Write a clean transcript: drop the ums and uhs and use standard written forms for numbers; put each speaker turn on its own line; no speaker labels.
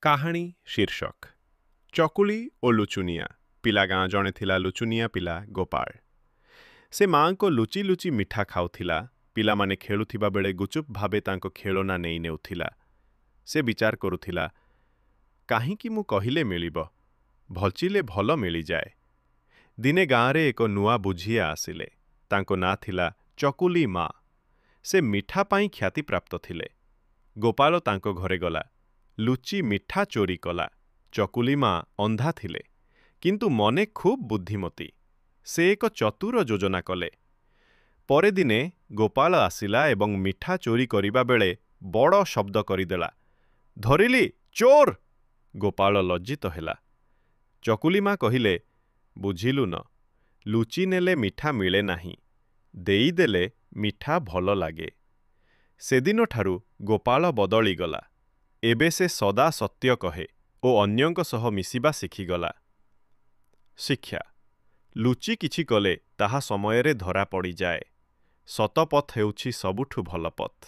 କାହାଣୀ ଶୀର୍ଷକ ଚକୁଳି ଓ ଲୁଚୁନିଆ। ପିଲା ଗାଁ ଜଣେ ଥିଲା ଲୁଚୁନିଆ ପିଲା ଗୋପାଳ। ସେ ମାଆଙ୍କ ଲୁଚି ଲୁଚି ମିଠା ଖାଉଥିଲା। ପିଲାମାନେ ଖେଳୁଥିବା ବେଳେ ଗୁଚୁପ ଭାବେ ତାଙ୍କ ଖେଳନା ନେଇ ନେଉଥିଲା। ସେ ବିଚାର କରୁଥିଲା, କାହିଁକି ମୁଁ କହିଲେ ମିଳିବ, ଭଚିଲେ ଭଲ ମିଳିଯାଏ। ଦିନେ ଗାଁରେ ଏକ ନୂଆ ବୁଝିଆ ଆସିଲେ। ତାଙ୍କ ନାଁ ଥିଲା ଚକୁଲି ମା। ସେ ମିଠା ପାଇଁ ଖ୍ୟାତିପ୍ରାପ୍ତ ଥିଲେ। ଗୋପାଳ ତାଙ୍କ ଘରେ ଗଲା। ଲୁଚି ମିଠା ଚୋରି କଲା। ଚକୁଲି ମା ଅନ୍ଧା ଥିଲେ, କିନ୍ତୁ ମନେ ଖୁବ୍ ବୁଦ୍ଧିମତୀ। ସେ ଏକ ଚତୁର ଯୋଜନା କଲେ। ପରେ ଦିନେ ଗୋପାଳ ଆସିଲା ଏବଂ ମିଠା ଚୋରି କରିବା ବେଳେ ବଡ଼ ଶବ୍ଦ କରିଦେଲା, ଧରିଲି, ଚୋର! ଗୋପାଳ ଲଜ୍ଜିତ ହେଲା। ଚକୁଲି ମା କହିଲେ, ବୁଝିଲୁ ନ, ଲୁଚି ନେଲେ ମିଠା ମିଳେ ନାହିଁ, ଦେଇଦେଲେ ମିଠା ଭଲ ଲାଗେ। ସେଦିନଠାରୁ ଗୋପାଳ ବଦଳିଗଲା। ଏବେ ସେ ସଦା ସତ୍ୟ କହେ ଓ ଅନ୍ୟଙ୍କ ସହ ମିଶିବା ଶିଖିଗଲା। ଶିକ୍ଷା: ଲୁଚି କିଛି କଲେ ତାହା ସମୟରେ ଧରା ପଡ଼ିଯାଏ। ସତ ପଥ ହେଉଛି ସବୁଠୁ ଭଲ ପଥ।